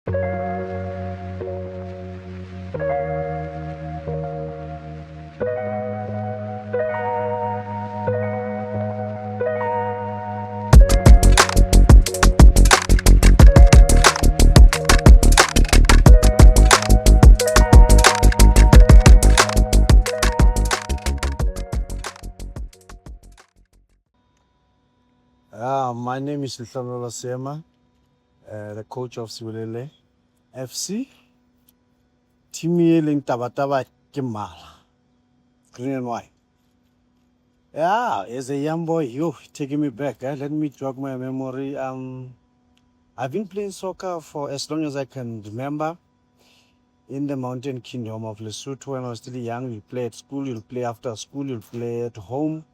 My name is Coach Seema, the coach of Siwelele FC. Team e leng Tabataba ke mala, green and white. Yeah, as a young boy, taking me back. Let me jog my memory. I've been playing soccer for as long as I can remember. In the mountain kingdom of Lesotho, when I was still young, you play at school, you'll play after school, you'll play at home,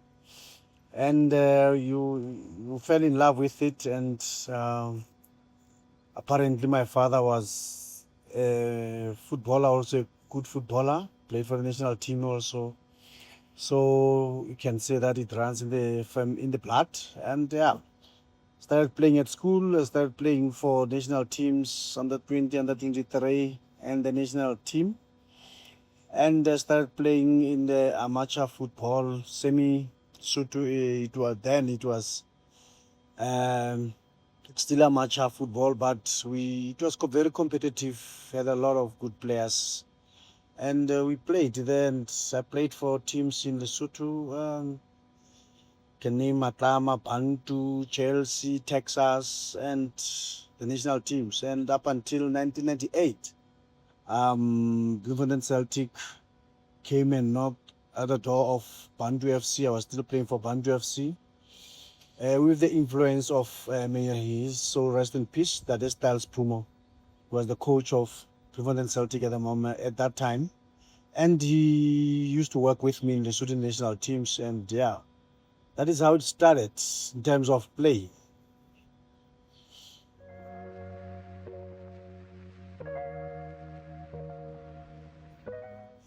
and you fell in love with it. And apparently, my father was a footballer, also a good footballer, played for the national team also. So you can say that it runs in the blood. And yeah, started playing at school, started playing for national teams, under 20, under 23, and the national team. And started playing in the amateur football, semi-Sutu. It was still amateur football, but it was very competitive. Had a lot of good players, and we played there. And I played for teams in Lesotho. Can name Matama, Bantu, Chelsea, Texas, and the national teams. And up until 1998, Bloemfontein Celtic came and knocked at the door of Bantu FC. I was still playing for Bantu FC. With the influence of Mayor Hayes, so rest in peace, that is Styles Pumo, who was the coach of Bloemfontein Celtic at that time. And he used to work with me in the student national teams. And yeah, that is how it started in terms of play.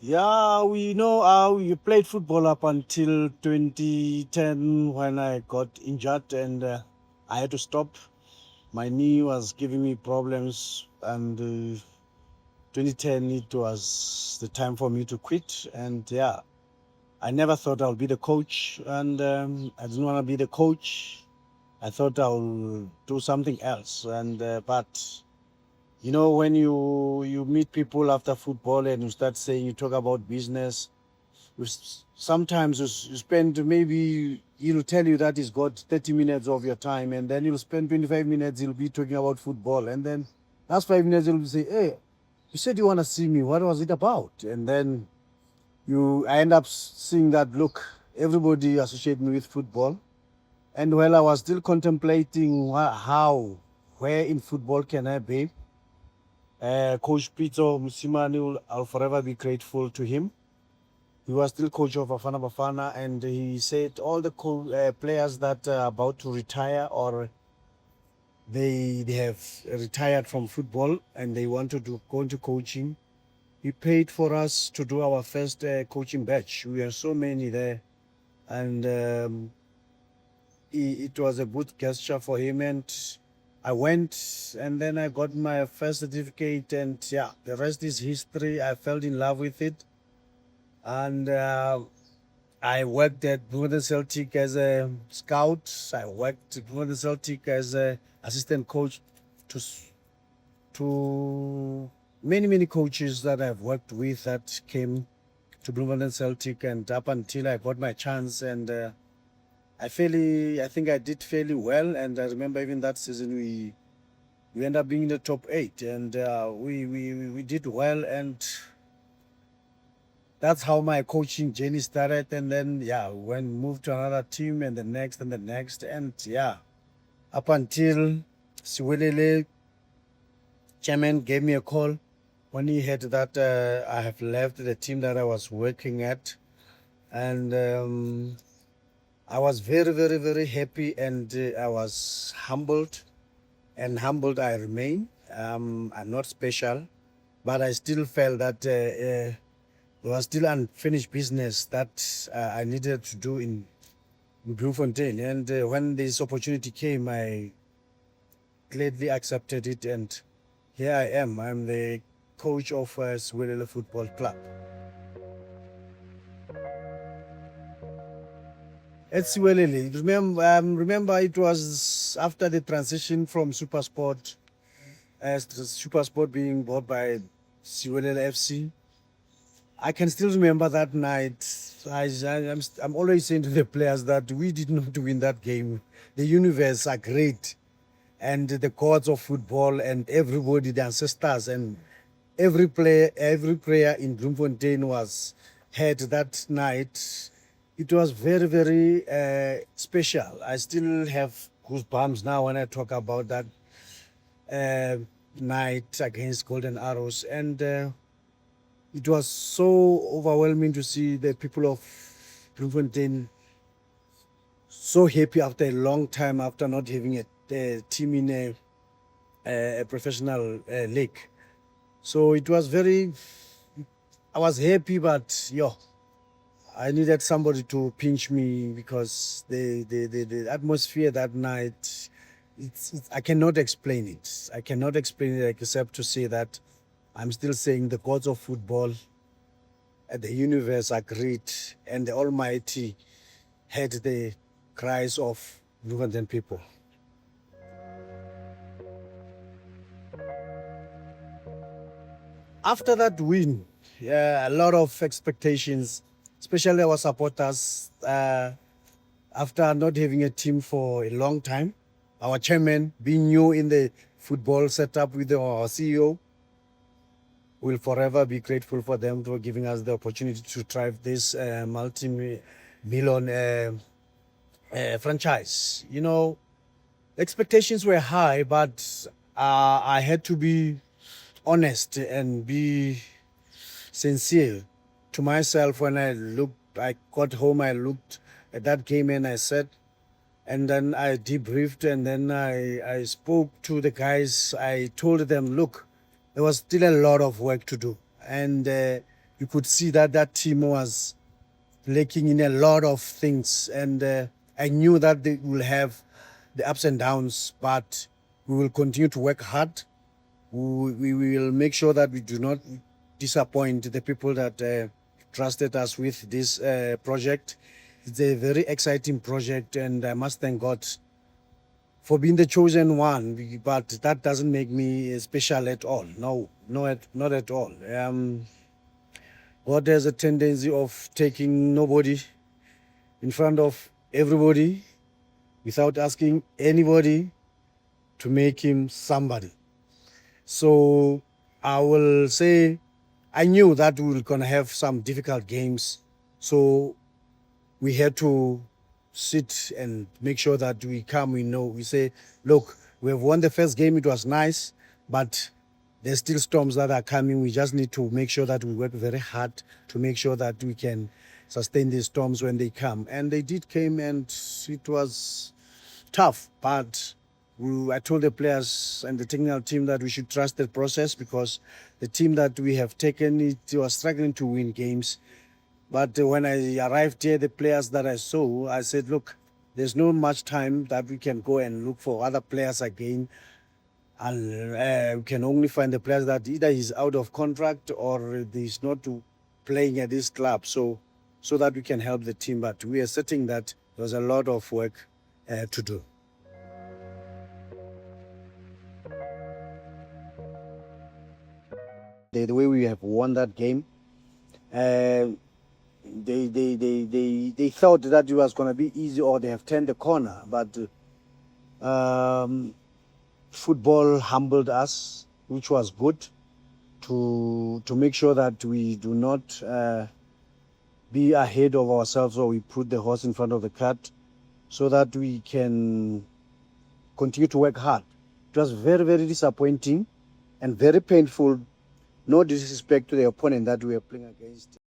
Yeah, we know how you played football up until 2010 when I got injured and I had to stop. My knee was giving me problems, and 2010 it was the time for me to quit. And yeah, I never thought I'll be the coach, and I didn't want to be the coach. I thought I'll do something else, and but when you meet people after football and you start saying, you talk about business, sometimes you spend, maybe he'll tell you that he's got 30 minutes of your time, and then you'll spend 25 minutes, he'll be talking about football, and then last 5 minutes he'll say, hey, you said you want to see me, what was it about? And then I end up seeing that, look, everybody associate me with football. And while I was still contemplating where in football can I be, Coach Pito Musimani, I'll forever be grateful to him. He was still coach of Bafana Bafana, and he said all the players that are about to retire, or they have retired from football and they wanted to go into coaching, he paid for us to do our first coaching batch. We are so many there, and it was a good gesture for him. And I went, and then I got my first certificate, and yeah, the rest is history. I fell in love with it, and I worked at Bloemfontein Celtic as a scout. I worked at Bloemfontein Celtic as an assistant coach to many coaches that I've worked with that came to Bloemfontein Celtic, and up until I got my chance, and I think I did fairly well. And I remember even that season we ended up being in the top 8, and we did well, and that's how my coaching journey started. And then yeah, moved to another team, and the next and the next, and yeah, up until Siwelele chairman gave me a call when he heard that I have left the team that I was working at, and I was very happy, and I was humbled, and humbled I remain. I'm not special, but I still felt that there was still unfinished business that I needed to do in Bloemfontein. And when this opportunity came, I gladly accepted it, and Here I am. I'm the coach of Siwelele Football Club. At Siwelele, remember it was after the transition from Supersport, as the Supersport being bought by Siwelele FC. I can still remember that night. I'm always saying to the players that we did not win that game. The universe are great, and the gods of football, and everybody, the ancestors, and every prayer in Bloemfontein was heard that night. It was very, very special. I still have goosebumps now when I talk about that uh, night against Golden Arrows, and it was so overwhelming to see the people of Bloemfontein so happy after a long time, after not having a team in a professional league. So it was I was happy, but I needed somebody to pinch me because the atmosphere that night, I cannot explain it. I cannot explain it except to say that I'm still saying the gods of football and the universe are great, and the Almighty heard the cries of Bloemfontein people. After that win, a lot of expectations, especially our supporters, after not having a team for a long time. Our chairman, being new in the football setup with our CEO, will forever be grateful for them for giving us the opportunity to drive this multi-million franchise. Expectations were high, but I had to be honest and be sincere to myself. When I got home, I looked at that game and I said, and then I debriefed, and then I spoke to the guys. I told them, look, there was still a lot of work to do. And you could see that that team was lacking in a lot of things. And I knew that they will have the ups and downs, but we will continue to work hard. We will make sure that we do not disappoint the people that trusted us with this project. It's a very exciting project, and I must thank God for being the chosen one, but that doesn't make me special at all. No, not at all. God has a tendency of taking nobody in front of everybody without asking anybody to make him somebody. So I will say I knew that we were going to have some difficult games. So we had to sit and make sure that we say, look, we have won the first game, it was nice, but there's still storms that are coming. We just need to make sure that we work very hard to make sure that we can sustain these storms when they come. And they did come, and it was tough, but I told the players and the technical team that we should trust the process, because the team that we have taken, it was struggling to win games. But when I arrived here, the players that I saw, I said, look, there's no much time that we can go and look for other players again. And we can only find the players that either he's out of contract or he's not playing at this club, so that we can help the team. But we are certain that there's a lot of work to do. The way we have won that game, they thought that it was going to be easy, or they have turned the corner, but football humbled us, which was good, to make sure that we do not be ahead of ourselves, or we put the horse in front of the cart, so that we can continue to work hard. It was very, very disappointing and very painful. No disrespect to the opponent that we were playing against.